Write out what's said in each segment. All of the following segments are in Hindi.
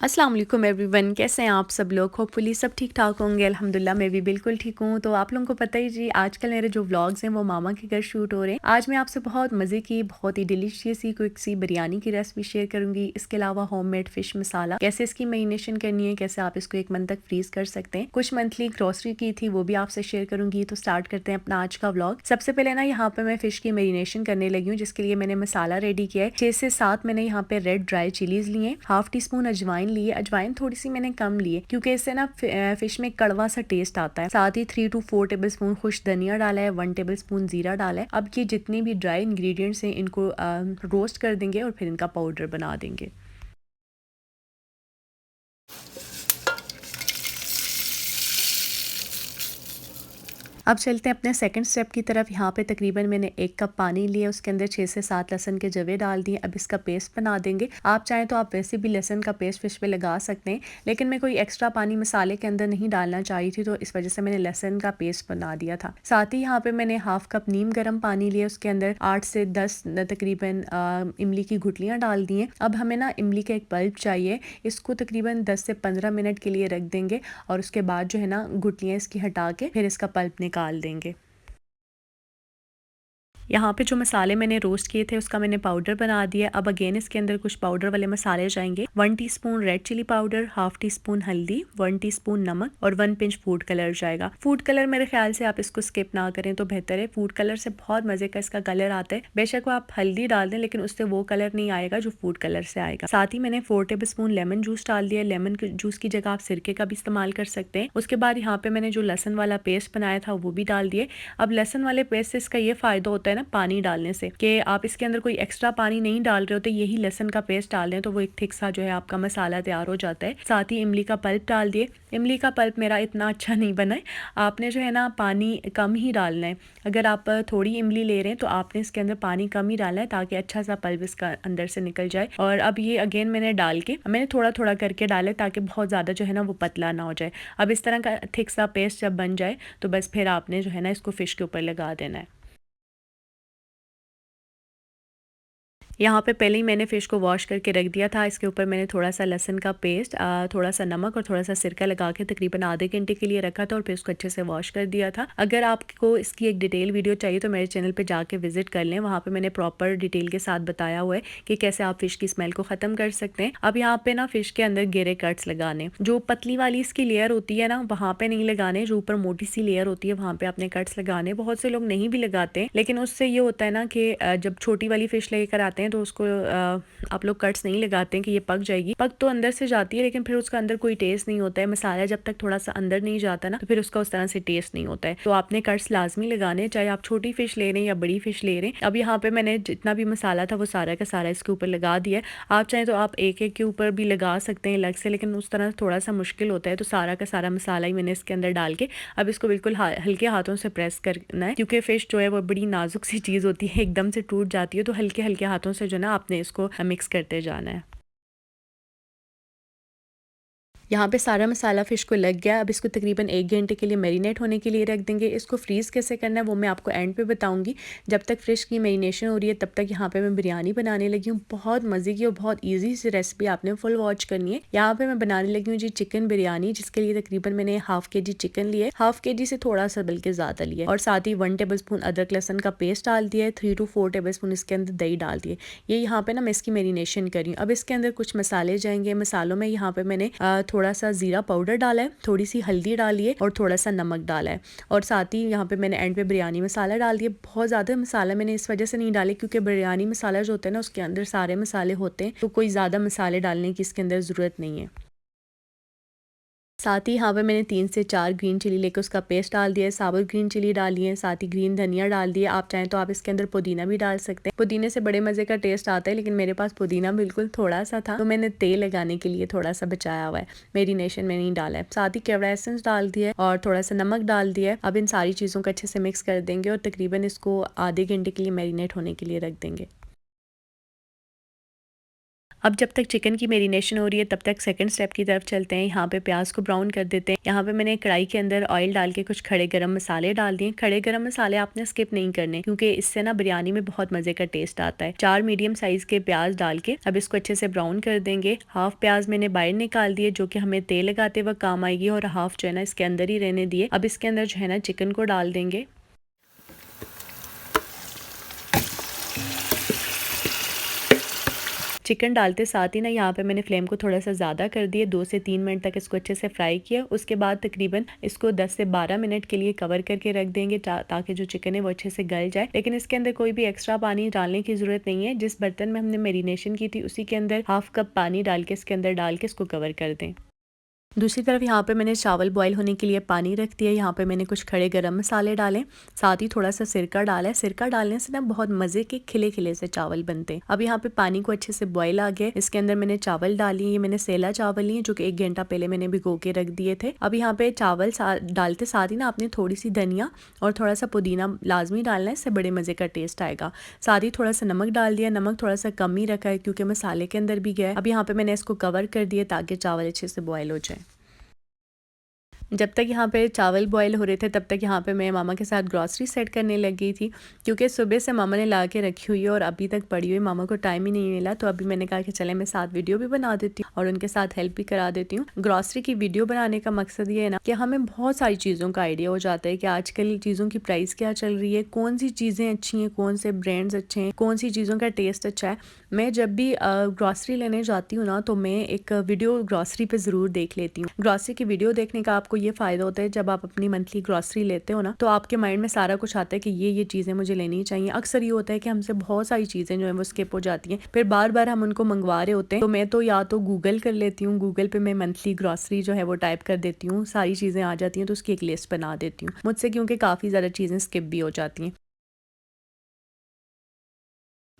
अस्सलाम वालेकुम एवरीवन, कैसे हैं आप सब लोग। होपफुली सब ठीक ठाक होंगे। अल्हम्दुलिल्लाह मैं भी बिल्कुल ठीक हूँ। तो आप लोगों को पता ही जी, आजकल मेरे जो व्लॉग्स हैं वो मामा के घर शूट हो रहे हैं। आज मैं आपसे बहुत मज़े की, बहुत ही डिलीशियस ही क्विक सी बिरयानी की रेसिपी शेयर करूँगी। इसके अलावा होममेड फ़िश मसाला कैसे इसकी मैरिनेशन करनी है, कैसे आप इसको 1 मंथ तक फ्रीज़ कर सकते हैं। कुछ मंथली ग्रॉसरी की थी, वो भी आपसे शेयर करूँगी। तो स्टार्ट करते हैं अपना आज का व्लॉग। सबसे पहले ना यहाँ पे मैं फ़िश की मैरिनेशन करने लगी हूँ, जिसके लिए मैंने मसाला रेडी किया है। 6 से 7 मैंने यहाँ पे रेड ड्राई चिलीज़ लिए, हाफ टी स्पून अजवाइन लिए। अजवाइन थोड़ी सी मैंने कम ली है क्योंकि इससे ना फिश में कड़वा सा टेस्ट आता है। साथ ही 3 to 4 टेबल स्पून खुश धनिया डाला है, 1 टेबल स्पून जीरा डाला है। अब ये जितने भी ड्राई इंग्रेडिएंट्स हैं इनको रोस्ट कर देंगे और फिर इनका पाउडर बना देंगे। अब चलते हैं अपने सेकंड स्टेप की तरफ। यहाँ पे तकरीबन मैंने 1 कप पानी लिया, उसके अंदर 6 से 7 लहसुन के जवे डाल दिए। अब इसका पेस्ट बना देंगे। आप चाहें तो आप वैसे भी लहसुन का पेस्ट फिश पे लगा सकते हैं, लेकिन मैं कोई एक्स्ट्रा पानी मसाले के अंदर नहीं डालना चाही थी, तो इस वजह से मैंने लहसुन का पेस्ट बना दिया था। साथ ही यहाँ पे मैंने हाफ कप नीम गर्म पानी लिया, उसके अंदर 8 से 10 तकरीबन इमली की गुठलियाँ डाल दी हैं। अब हमें ना इमली का एक पल्प चाहिए, इसको तकरीबन 10 से 15 मिनट के लिए रख देंगे और उसके बाद जो है ना गुठलियाँ इसकी हटा के फिर इसका पल्प निकाल देंगे। यहाँ पे जो मसाले मैंने रोस्ट किए थे उसका मैंने पाउडर बना दिया। अब अगेन इसके अंदर कुछ पाउडर वाले मसाले जाएंगे। 1 teaspoon red chilli powder, half teaspoon हल्दी, 1 टीस्पून नमक और 1 पिंच फूड कलर जाएगा। फूड कलर मेरे ख्याल से आप इसको स्किप ना करें तो बेहतर है। फूड कलर से बहुत मजे का इसका कलर आता है। बेशक वो आप हल्दी डाल दें, लेकिन उससे वो कलर नहीं आएगा जो फूड कलर से आएगा। साथ ही मैंने 4 टेबल स्पून लेमन जूस डाल दिया। लेमन जूस की जगह आप सिरके का भी इस्तेमाल कर सकते हैं। उसके बाद यहाँ पे मैंने जो लहसन वाला पेस्ट बनाया था वो भी डाल दिए। अब लहसन वाले पेस्ट से इसका ये फायदा होता है ना पानी डालने से, कि आप इसके अंदर कोई एक्स्ट्रा पानी नहीं डाल रहे होते, यही लहसुन का पेस्ट डाल दें तो वो एक थिक सा जो है आपका मसाला तैयार हो जाता है। साथ ही इमली का पल्प डाल दिए। इमली का पल्प मेरा इतना अच्छा नहीं बना है, आपने जो है ना पानी कम ही डालना है। अगर आप थोड़ी इमली ले रहे हैं तो आपने इसके अंदर पानी कम ही डालना है ताकि अच्छा सा पल्प इसका अंदर से निकल जाए। और अब ये अगेन मैंने थोड़ा थोड़ा करके डाले ताकि बहुत ज़्यादा जो है ना वो पतला ना हो जाए। अब इस तरह का थिक सा पेस्ट जब बन जाए तो बस फिर आपने जो है ना इसको फिश के ऊपर लगा देना है। यहाँ पे पहले ही मैंने फ़िश को वॉश करके रख दिया था। इसके ऊपर मैंने थोड़ा सा लहसुन का पेस्ट, थोड़ा सा नमक और थोड़ा सा सिरका लगा के तकरीबन आधे घंटे के लिए रखा था और फिर उसको अच्छे से वॉश कर दिया था। अगर आपको इसकी एक डिटेल वीडियो चाहिए तो मेरे चैनल पे जाके विजिट कर लें, वहाँ पे मैंने प्रॉपर डिटेल के साथ बताया हुआ है कि कैसे आप फ़िश की स्मेल को ख़त्म कर सकते हैं। अब यहाँ पे ना फ़िश के अंदर गेरे कट्स लगाने, जो पतली वाली इसकी लेयर होती है ना वहाँ पे नहीं लगाने, जो ऊपर मोटी सी लेयर होती है वहाँ पे आपने कट्स लगाने। बहुत से लोग नहीं भी लगाते, लेकिन उससे ये होता है ना कि जब छोटी वाली फ़िश लेकर आते हैं तो उसको आप लोग कट्स नहीं लगाते हैं कि ये पक जाएगी। पक तो अंदर से जाती है, लेकिन फिर उसका अंदर कोई टेस्ट नहीं होता है। मसाला जब तक थोड़ा सा अंदर नहीं जाता ना तो फिर उसका उस तरह से टेस्ट नहीं होता है। तो आपने कट्स लाजमी लगाने, चाहे आप छोटी फिश ले रहे हैं या बड़ी फिश ले रहे हैं। अब यहाँ पे मैंने जितना भी मसाला था वो सारा का सारा इसके ऊपर लगा दिया। आप चाहें तो आप एक एक के ऊपर भी लगा सकते हैं अलग से, लेकिन उस तरह थोड़ा सा मुश्किल होता है। तो सारा का सारा मसाला ही मैंने इसके अंदर डाल के अब इसको बिल्कुल हल्के हाथों से प्रेस करना है, क्योंकि फिश जो है वो बड़ी नाजुक सी चीज़ होती है, एकदम से टूट जाती है। तो हल्के हल्के हाथों से जो ना आपने इसको मिक्स करते जाना है। यहाँ पे सारा मसाला फ़िश को लग गया। अब इसको तकरीबन 1 घंटे के लिए मैरिनेट होने के लिए रख देंगे। इसको फ्रीज़ कैसे करना है वो मैं आपको एंड पे बताऊँगी। जब तक फ़िश की मैरिनेशन हो रही है तब तक यहाँ पे मैं बिरयानी बनाने लगी हूँ। बहुत मज़े की और बहुत ईज़ी सी रेसिपी, आपने फुल वॉच करनी है। यहाँ पे मैं बनाने लगी हूँ जी चिकन बिरयानी, जिसके लिए तकरीबन मैंने हाफ केजी चिकन लिया है, हाफ केजी से थोड़ा सा बल्कि ज़्यादा लिया है। और साथ ही 1 टेबल स्पून अदरक लहसुन का पेस्ट डाल दिया है, 3 to 4 टेबल स्पून इसके अंदर दही डाल दिए। ये यहाँ पे ना मैं इसकी मैरिनेशन कर रही हूँ। अब इसके अंदर कुछ मसाले जाएंगे। मसालों में यहाँ पे मैंने थोड़ा सा ज़ीरा पाउडर डाला है, थोड़ी सी हल्दी डाली है और थोड़ा सा नमक डाला है। और साथ ही यहाँ पे मैंने एंड पे बिरयानी मसाला डाल दिया। बहुत ज़्यादा मसाला मैंने इस वजह से नहीं डाले क्योंकि बिरयानी मसाला जो होता है ना उसके अंदर सारे मसाले होते हैं, तो कोई ज़्यादा मसाले डालने की इसके अंदर ज़रूरत नहीं है। साथ ही यहाँ पे मैंने 3 से 4 ग्रीन चिली लेकर उसका पेस्ट डाल दिया है, साबुत ग्रीन चिली डाली है, साथ ही ग्रीन धनिया डाल दिया। आप चाहें तो आप इसके अंदर पुदीना भी डाल सकते हैं। पुदीने से बड़े मज़े का टेस्ट आता है, लेकिन मेरे पास पुदीना बिल्कुल थोड़ा सा था तो मैंने तेल लगाने के लिए थोड़ा सा बचाया हुआ है, मेरिनेशन में नहीं डाला है। साथ ही केवड़ा एसेंस डाल दिया है और थोड़ा सा नमक डाल दिया है। अब इन सारी चीज़ों को अच्छे से मिक्स कर देंगे और तकरीबन इसको आधे घंटे के लिए मैरिनेट होने के लिए रख देंगे। अब जब तक चिकन की मेरिनेशन हो रही है तब तक सेकंड स्टेप की तरफ चलते हैं। यहाँ पे प्याज को ब्राउन कर देते हैं। यहाँ पे मैंने कढ़ाई के अंदर ऑयल डाल के कुछ खड़े गरम मसाले डाल दिए। खड़े गरम मसाले आपने स्किप नहीं करने क्योंकि इससे ना बिरयानी में बहुत मजे का टेस्ट आता है। 4 मीडियम साइज के प्याज डाल के अब इसको अच्छे से ब्राउन कर देंगे। हाफ प्याज मैंने बाहर निकाल दिए जो कि हमें तेल लगाते वक्त काम आएगी, और हाफ जो है ना इसके अंदर ही रहने दिए। अब इसके अंदर जो है ना चिकन को डाल देंगे। चिकन डालते साथ ही ना यहाँ पे मैंने फ्लेम को थोड़ा सा ज़्यादा कर दिया। 2 से 3 मिनट तक इसको अच्छे से फ्राई किया। उसके बाद तकरीबन इसको 10 से 12 मिनट के लिए कवर करके रख देंगे ताकि जो चिकन है वो अच्छे से गल जाए। लेकिन इसके अंदर कोई भी एक्स्ट्रा पानी डालने की ज़रूरत नहीं है। जिस बर्तन में हमने मेरिनेशन की थी उसी के अंदर हाफ कप पानी डाल के इसके अंदर डाल के इसको कवर कर दें। दूसरी तरफ यहाँ पे मैंने चावल बॉईल होने के लिए पानी रख दिया। यहाँ पे मैंने कुछ खड़े गरम मसाले डाले, साथ ही थोड़ा सा सिरका डाला है। सिरका डालने से ना बहुत मज़े के खिले खिले से चावल बनते हैं। अब यहाँ पे पानी को अच्छे से बॉईल आ गया। इसके अंदर मैंने चावल डाली है। ये मैंने सेला चावल लिए जो कि 1 घंटा पहले मैंने भिगो के रख दिए थे। अब यहाँ पे चावल डालते साथ ही ना आपने थोड़ी सी धनिया और थोड़ा सा पुदीना लाजमी डालना है, इससे बड़े मज़े का टेस्ट आएगा। साथ ही थोड़ा सा नमक डाल दिया। नमक थोड़ा सा कम ही रखा है क्योंकि मसाले के अंदर भी गया है। अब यहाँ पे मैंने इसको कवर कर दिया ताकि चावल अच्छे से बॉयल हो जाए। जब तक यहाँ पे चावल बॉईल हो रहे थे तब तक यहाँ पे मैं मामा के साथ ग्रॉसरी सेट करने लगी थी क्योंकि सुबह से मामा ने ला के रखी हुई है और अभी तक पड़ी हुई। मामा को टाइम ही नहीं मिला तो अभी मैंने कहा कि चले मैं साथ वीडियो भी बना देती हूँ और उनके साथ हेल्प भी करा देती हूँ। ग्रॉसरी की वीडियो बनाने का मकसद ये है ना कि हमें बहुत सारी चीज़ों का आइडिया हो जाता है कि आजकल चीज़ों की प्राइस क्या चल रही है, कौन सी चीज़ें अच्छी हैं, कौन से ब्रांड्स अच्छे हैं, कौन सी चीज़ों का टेस्ट अच्छा है। मैं जब भी ग्रॉसरी लेने जाती हूँ ना तो मैं एक वीडियो ग्रॉसरी पे ज़रूर देख लेती हूँ। ग्रॉसरी की वीडियो देखने का आपको ये फ़ायदा होता है जब आप अपनी मंथली ग्रॉसरी लेते हो ना तो आपके माइंड में सारा कुछ आता है कि ये चीज़ें मुझे लेनी चाहिए। अक्सर ये होता है कि हमसे बहुत सारी चीज़ें जो है वो स्किप हो जाती हैं, फिर बार बार हम उनको मंगवा रहे होते हैं। तो मैं तो या तो गूगल कर लेती हूँ, गूगल पे मैं मंथली ग्रॉसरी जो है वो टाइप कर देती हूँ, सारी चीज़ें आ जाती हैं तो उसकी एक लिस्ट बना देती हूँ मुझसे, क्योंकि काफ़ी ज़्यादा चीज़ें स्किप भी हो जाती हैं।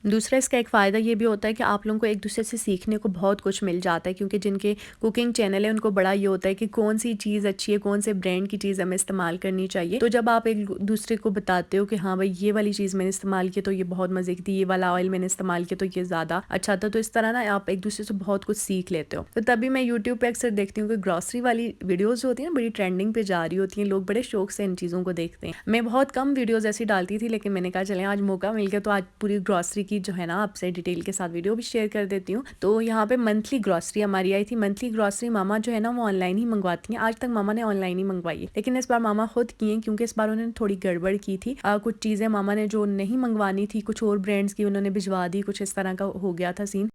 दूसरा इसका एक फ़ायदा ये भी होता है कि आप लोगों को एक दूसरे से सीखने को बहुत कुछ मिल जाता है क्योंकि जिनके कुकिंग चैनल है उनको बड़ा ये होता है कि कौन सी चीज़ अच्छी है, कौन से ब्रांड की चीज़ हमें इस्तेमाल करनी चाहिए। तो जब आप एक दूसरे को बताते हो कि हाँ भाई ये वाली चीज़ मैंने इस्तेमाल की तो ये बहुत मज़े की थी, ये वाला ऑयल मैंने इस्तेमाल किया तो ये ज़्यादा अच्छा था, तो इस तरह ना आप एक दूसरे से बहुत कुछ सीख लेते हो। तो तभी मैं यूट्यूब पर अक्सर देखती हूँ कि ग्रॉसरी वाली वीडियोज़ जो होती हैं ना बड़ी ट्रेंडिंग पे जा रही होती हैं, लोग बड़े शौक से इन चीज़ों को देखते हैं। मैं बहुत कम वीडियोज़ ऐसी डालती थी लेकिन मैंने कहा चलें आज मौका मिल गया तो आज पूरी ग्रॉसरी की जो है ना आपसे डिटेल के साथ वीडियो भी शेयर कर देती हूँ। तो यहाँ पे मंथली ग्रॉसरी हमारी आई थी। मंथली ग्रॉसरी मामा जो है ना वो ऑनलाइन ही मंगवाती हैं। आज तक मामा ने ऑनलाइन ही मंगवाई है, लेकिन इस बार मामा खुद किए क्योंकि इस बार उन्होंने थोड़ी गड़बड़ की थी। कुछ चीज़ें मामा ने जो नहीं मंगवानी थी कुछ और ब्रांड्स की उन्होंने भिजवा दी, कुछ इस तरह का हो गया था सीन।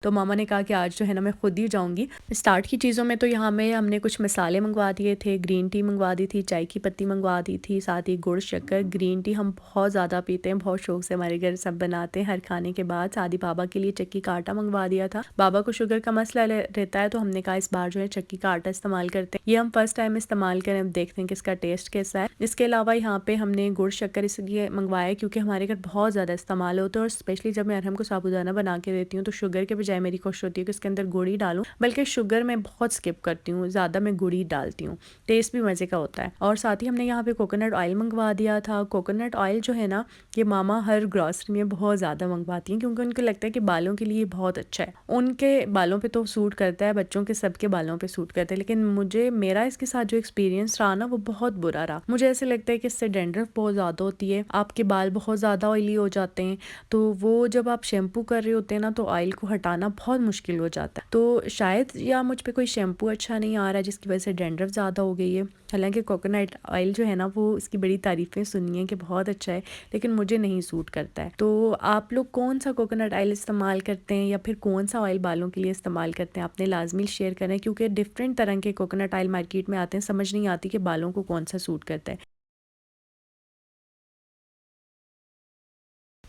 तो मामा ने कहा कि आज जो है ना मैं खुद ही जाऊंगी। स्टार्ट की चीज़ों में तो यहाँ में हमने कुछ मसाले मंगवा दिए थे, ग्रीन टी मंगवा दी थी, चाय की पत्ती मंगवा दी थी, साथ ही गुड़ शक्कर। ग्रीन टी हम बहुत ज़्यादा पीते हैं, बहुत शौक से हमारे घर सब बनाते हैं हर खाने के बाद। साथ ही बाबा के लिए चक्की का आटा मंगवा दिया था। बाबा को शुगर का मसला रहता है तो हमने कहा इस बार जो है चक्की का आटा इस्तेमाल करते हैं। ये हम फर्स्ट टाइम इस्तेमाल करें, अब देखते हैं कि इसका टेस्ट कैसा है। इसके अलावा यहाँ पे हमने गुड़ शक्कर इसलिए मंगवाया क्योंकि हमारे घर बहुत ज़्यादा इस्तेमाल होता है और स्पेशली जब मैं अरहम को साबूदाना बना के देती हूँ तो शुगर के बजाय मेरी कोशिश होती है कि इसके अंदर गुड़ ही डालूं, बल्कि शुगर मैं बहुत स्किप करती हूँ, ज़्यादा मैं गुड़ ही डालती हूँ, टेस्ट भी मज़े का होता है। और साथ ही हमने यहाँ पे कोकोनट ऑयल मंगवा दिया था। कोकोनट ऑयल जो है ना ये मामा हर ग्रॉसरी में बहुत ज़्यादा मंगवाती हैं क्योंकि उनको लगता है कि बालों के लिए बहुत अच्छा है। उनके बालों पे तो सूट करता है, बच्चों के सबके बालों पे सूट करता है, लेकिन मेरा इसके साथ जो एक्सपीरियंस रहा ना वो बहुत बुरा रहा। मुझे ऐसे लगता है कि इससे डेंड्रफ बहुत ज़्यादा होती है, आपके बाल बहुत ज़्यादा ऑयली हो जाते हैं, तो वो जब आप शैम्पू कर रहे होते हैं ना तो ऑयल को हटाना बहुत मुश्किल हो जाता है। तो शायद या मुझ पे कोई शैम्पू अच्छा नहीं आ रहा है जिसकी वजह से डेंड्रफ ज़्यादा हो गई है। हालांकि कोकोनट ऑयल जो है ना वो इसकी बड़ी तारीफ़ें सुनी है कि बहुत अच्छा है, लेकिन मुझे नहीं सूट करता है। तो आप लोग कौन सा कोकोनट ऑयल इस्तेमाल करते हैं या फिर कौन सा ऑयल बालों के लिए इस्तेमाल करते हैं, आपने लाजमी शेयर करें क्योंकि डिफरेंट तरह के कोकोनट ऑयल मार्केट में आते हैं, समझ नहीं आती कि बालों को कौन सा सूट करता है।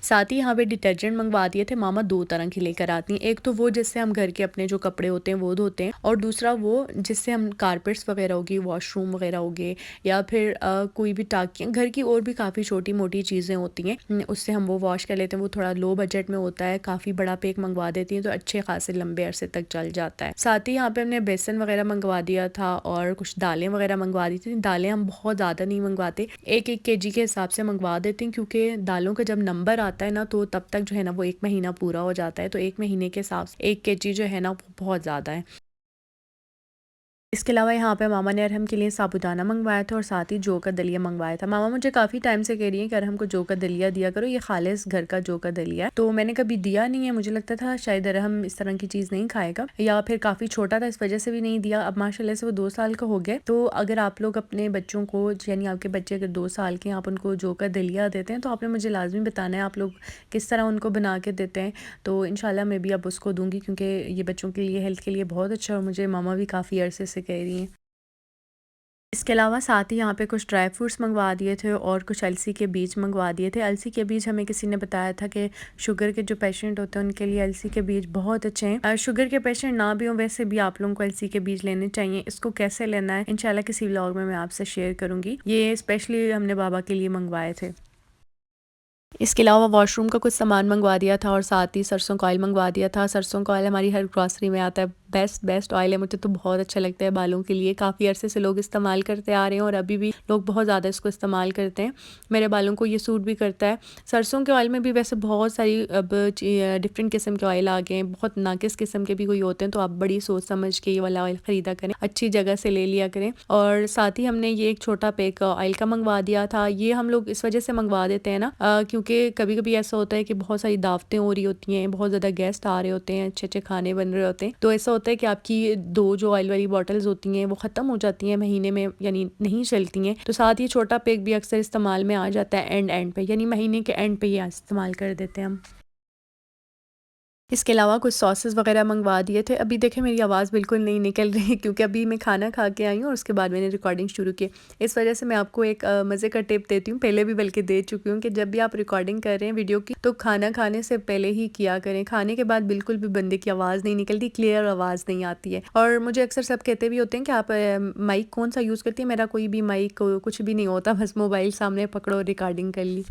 साथ ही यहाँ पे डिटर्जेंट मंगवा दिए थे। मामा 2 तरह की लेकर आती हैं, एक तो वो जिससे हम घर के अपने जो कपड़े होते हैं वो धोते हैं, और दूसरा वो जिससे हम कारपेट्स वगैरह होगी, वॉशरूम वगैरह हो गए, या फिर कोई भी टाकियाँ, घर की और भी काफ़ी छोटी मोटी चीज़ें होती हैं उससे हम वो वॉश कर लेते हैं। वो थोड़ा लो बजट में होता है, काफ़ी बड़ा पैक मंगवा देती हैं तो अच्छे खासे लंबे अरसे तक चल जाता है। साथ ही यहाँ पे हमने बेसन वगैरह मंगवा दिया था और कुछ दालें वगैरह मंगवा दी थी। दालें हम बहुत ज़्यादा नहीं मंगवाते, 1-1 kg के हिसाब से मंगवा देते हैं क्योंकि दालों का जब नंबर आता आता है ना, तो तब तक जो है ना वो 1 महीना पूरा हो जाता है। तो 1 महीने के हिसाब से 1 केजी जो है ना वो बहुत ज़्यादा है। इसके अलावा यहाँ पे मामा ने अरहम के लिए साबूदाना मंगवाया था और साथ ही जौ का दलिया मंगवाया था। मामा मुझे काफ़ी टाइम से कह रही हैं कि अरहम को जौ का दलिया दिया करो, ये खालिस घर का जौ का दलिया है। तो मैंने कभी दिया नहीं है, मुझे लगता था शायद अरहम इस तरह की चीज़ नहीं खाएगा, या फिर काफ़ी छोटा था इस वजह से भी नहीं दिया। अब माशाल्लाह से वो 2 साल का हो गया। तो अगर आप लोग अपने बच्चों को, यानी आपके बच्चे अगर 2 साल के हैं, आप उनको जौ का दलिया देते हैं तो आपने मुझे लाजमी बताना है आप लोग किस तरह उनको बना के देते हैं। तो इंशाल्लाह मैं भी अब उसको दूंगी, क्योंकि ये बच्चों के लिए, हेल्थ के लिए बहुत अच्छा है और मुझे मामा भी काफ़ी अरसे से कह रही हैं। इसके अलावा साथ ही यहाँ पे कुछ ड्राई फ्रूट्स मंगवा दिए थे और कुछ अलसी के बीज मंगवा दिए थे। अलसी के बीज हमें किसी ने बताया था कि शुगर के जो पेशेंट होते हैं उनके लिए अलसी के बीज बहुत अच्छे हैं। शुगर के पेशेंट ना भी हो वैसे भी आप लोगों को अलसी के बीज लेने चाहिए। इसको कैसे लेना है इंशाल्लाह किसी व्लॉग में मैं आपसे शेयर करूँगी। ये स्पेशली हमने बाबा के लिए मंगवाए थे। इसके अलावा वॉशरूम का कुछ सामान मंगवा दिया था और साथ ही सरसों का ऑयल मंगवा दिया था। सरसों का ऑयल हमारी हर ग्रॉसरी में आता है, बेस्ट ऑयल है, मुझे तो बहुत अच्छा लगता है बालों के लिए। काफ़ी अरसे से लोग इस्तेमाल करते आ रहे हैं और अभी भी लोग बहुत ज़्यादा इसको इस्तेमाल करते हैं। मेरे बालों को ये सूट भी करता है। सरसों के ऑयल में भी वैसे बहुत सारी अब डिफरेंट किस्म के ऑयल आ गए हैं, बहुत नाकिस किस्म के भी कोई होते हैं, तो आप बड़ी सोच समझ के ये वाला ऑयल ख़रीदा करें, अच्छी जगह से ले लिया करें। और साथ ही हमने ये एक छोटा पैक ऑयल का मंगवा दिया था। ये हम लोग इस वजह से मंगवा देते हैं ना, क्योंकि कभी कभी ऐसा होता है कि बहुत सारी दावतें हो रही होती हैं, बहुत ज़्यादा गेस्ट आ रहे होते हैं, अच्छे अच्छे खाने बन रहे होते हैं, तो ऐसा होता है कि आपकी 2 जो ऑयल वाली बॉटल्स होती हैं वो ख़त्म हो जाती हैं महीने में, यानी नहीं चलती हैं। तो साथ ही छोटा पैक भी अक्सर इस्तेमाल में आ जाता है एंड पे, यानी महीने के एंड पे ही इस्तेमाल कर देते हैं हम। इसके अलावा कुछ सॉसेस वगैरह मंगवा दिए थे। अभी देखें मेरी आवाज़ बिल्कुल नहीं निकल रही क्योंकि अभी मैं खाना खा के आई हूँ और उसके बाद मैंने रिकॉर्डिंग शुरू की। इस वजह से मैं आपको एक मज़े का टिप देती हूँ, पहले भी बल्कि दे चुकी हूँ, कि जब भी आप रिकॉर्डिंग कर रहे हैं वीडियो की तो खाना खाने से पहले ही किया करें। खाने के बाद बिल्कुल भी बंदे की आवाज़ नहीं निकलती, क्लियर आवाज़ नहीं आती है। और मुझे अक्सर सब कहते भी होते हैं कि आप माइक कौन सा यूज़ करती है। मेरा कोई भी माइक कुछ भी नहीं होता, बस मोबाइल सामने पकड़ो रिकॉर्डिंग कर ली।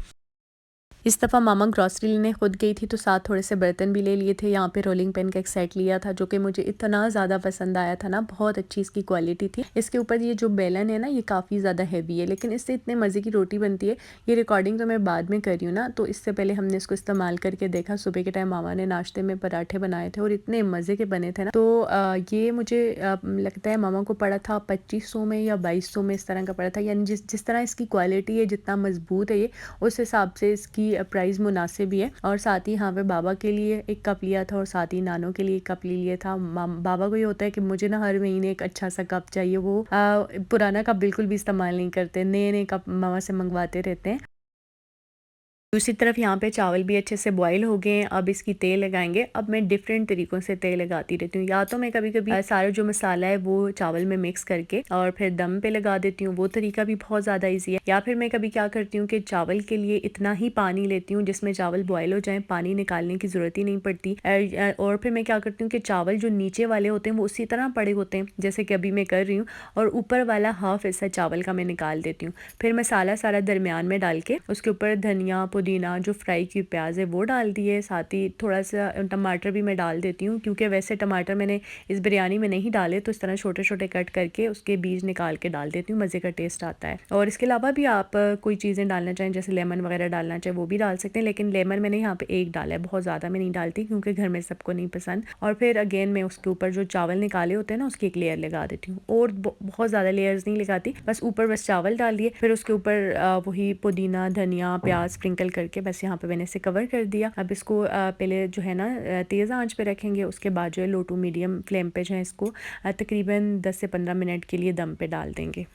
इस दफ़ा मामा ग्रॉसरी लेने खुद गई थी तो साथ थोड़े से बर्तन भी ले लिए थे। यहाँ पे रोलिंग पेन का एक सेट लिया था जो कि मुझे इतना ज़्यादा पसंद आया था ना, बहुत अच्छी इसकी क्वालिटी थी। इसके ऊपर ये जो बेलन है ना, ये काफ़ी ज़्यादा हैवी है, लेकिन इससे इतने मज़े की रोटी बनती है। ये रिकॉर्डिंग तो मैं बाद में कर रही हूँ ना, तो इससे पहले हमने इसको इस्तेमाल करके देखा। सुबह के टाइम मामा ने नाश्ते में पराठे बनाए थे और इतने मज़े के बने थे ना। तो ये मुझे लगता है मामा को पड़ा था 2500 में या 2200 में, इस तरह का पड़ा था। यानी जिस तरह इसकी क्वालिटी है, जितना मजबूत है ये, उस हिसाब से इसकी प्राइस मुनासिब ही है। और साथ ही यहाँ पे बाबा के लिए एक कप लिया था और साथ ही नानों के लिए एक कप ले लिया था। बाबा को ये होता है कि मुझे ना हर महीने एक अच्छा सा कप चाहिए। वो पुराना कप बिल्कुल भी इस्तेमाल नहीं करते, नए नए कप मामा से मंगवाते रहते हैं। दूसरी तरफ यहाँ पे चावल भी अच्छे से बॉईल हो गए हैं। अब इसकी तेल लगाएंगे। अब मैं डिफरेंट तरीक़ों से तेल लगाती रहती हूँ। या तो मैं कभी कभी सारा जो मसाला है वो चावल में मिक्स करके और फिर दम पे लगा देती हूँ, वो तरीका भी बहुत ज़्यादा ईजी है। या फिर मैं कभी क्या करती हूँ कि चावल के लिए इतना ही पानी लेती हूँ जिसमें चावल बॉयल हो जाए, पानी निकालने की ज़रूरत ही नहीं पड़ती। और फिर मैं क्या करती हूँ कि चावल जो नीचे वाले होते हैं वो उसी तरह पड़े होते हैं जैसे कि अभी मैं कर रही हूँ, और ऊपर वाला हाफ हिस्सा चावल का मैं निकाल देती हूँ। फिर मसाला सारा दरमियान में डाल के उसके ऊपर धनिया, पुदीना, जो फ्राई की प्याज है वो डाल दिए। साथ ही थोड़ा सा टमाटर भी मैं डाल देती हूँ, क्योंकि वैसे टमाटर मैंने इस बिरयानी में नहीं डाले, तो इस तरह छोटे छोटे कट करके उसके बीज निकाल के डाल देती हूँ, मज़े का टेस्ट आता है। और इसके अलावा भी आप कोई चीज़ें डालना चाहें, जैसे लेमन वगैरह डालना चाहें वो भी डाल सकते हैं, लेकिन लेमन मैंने यहाँ पे एक डाला है, बहुत ज़्यादा मैं नहीं डालती क्योंकि घर में सबको नहीं पसंद। और फिर अगेन मैं उसके ऊपर जो चावल निकाले होते हैं ना, उसकी एक लेयर लगा देती हूँ, और बहुत ज़्यादा लेयर्स नहीं लगाती, बस ऊपर बस चावल डाल दिए, फिर उसके ऊपर वही पुदीना, धनिया, प्याज स्प्रिंकल करके बस यहाँ पे मैंने इसे कवर कर दिया। अब इसको पहले जो है ना तेज़ आंच पे रखेंगे, उसके बाद जो है लो टू मीडियम फ्लेम पे जो है इसको तकरीबन 10 से 15 मिनट के लिए दम पे डाल देंगे।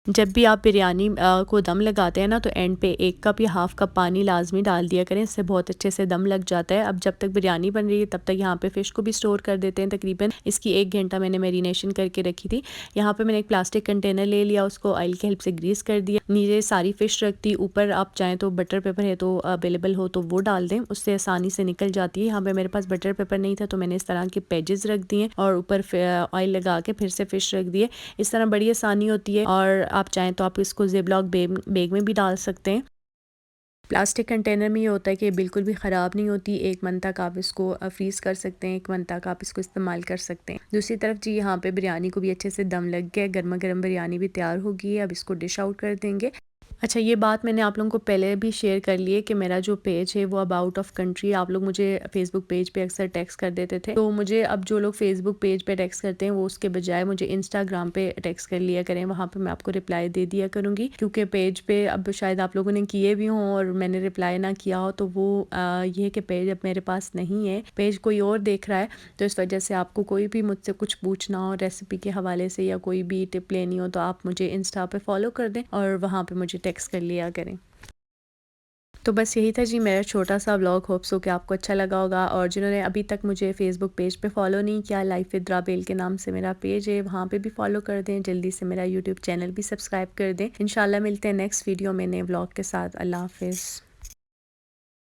जब भी आप बिरयानी को दम लगाते हैं ना, तो एंड पे 1 कप या हाफ़ कप पानी लाजमी डाल दिया करें, इससे बहुत अच्छे से दम लग जाता है। अब जब तक बिरयानी बन रही है तब तक यहाँ पे फ़िश को भी स्टोर कर देते हैं। तकरीबन इसकी 1 घंटा मैंने मैरिनेशन करके रखी थी। यहाँ पे मैंने एक प्लास्टिक कंटेनर ले लिया, उसको ऑयल की हेल्प से ग्रीस कर दिया, नीचे सारी फ़िश रख दी, ऊपर आप चाहें तो बटर पेपर है तो अवेलेबल हो तो वो डाल दें, उससे आसानी से निकल जाती है। यहाँ पर मेरे पास बटर पेपर नहीं था तो मैंने इस तरह के पेजेस रख दिए और ऊपर ऑयल लगा के फिर से फ़िश रख दिए। इस तरह बड़ी आसानी होती है, और आप चाहें तो आप इसको ज़िप-लॉक बैग में भी डाल सकते हैं। प्लास्टिक कंटेनर में ये होता है कि बिल्कुल भी ख़राब नहीं होती। 1 मंथ तक आप इसको फ्रीज़ कर सकते हैं, 1 मंथ तक आप इसको इस्तेमाल कर सकते हैं। दूसरी तरफ जी यहाँ पे बिरयानी को भी अच्छे से दम लग गया, गर्मा गर्म बिरयानी भी तैयार हो गई है। अब इसको डिश आउट कर देंगे। अच्छा, ये बात मैंने आप लोगों को पहले भी शेयर कर ली है कि मेरा जो पेज है वो अब आउट ऑफ कंट्री है। आप लोग मुझे फेसबुक पेज पे अक्सर टेक्स्ट कर देते थे, तो मुझे अब जो लोग फेसबुक पेज पे टेक्स्ट करते हैं वो उसके बजाय मुझे इंस्टाग्राम पे टेक्स्ट कर लिया करें, वहाँ पे मैं आपको रिप्लाई दे दिया करूँगी। क्योंकि पेज पे अब शायद आप लोगों ने किए भी हों और मैंने रिप्लाई ना किया हो, तो वो ये है कि पेज अब मेरे पास नहीं है, पेज कोई और देख रहा है। तो इस वजह से आपको कोई भी मुझसे कुछ पूछना हो रेसिपी के हवाले से या कोई भी टिप लेनी हो, तो आप मुझे इंस्टा पे फॉलो कर दें और वहाँ पे मुझे टेक्स्ट कर लिया करें। तो बस यही था जी मेरा छोटा सा व्लॉग। होप्स हो कि आपको अच्छा लगा होगा, और जिन्होंने अभी तक मुझे फेसबुक पेज पे फॉलो नहीं किया, लाइफ विद राबेल के नाम से मेरा पेज है, वहाँ पे भी फॉलो कर दें। जल्दी से मेरा यूट्यूब चैनल भी सब्सक्राइब कर दें। इंशाल्लाह मिलते हैं नेक्स्ट वीडियो में नए व्लॉग के साथ। अल्लाह हाफिज़।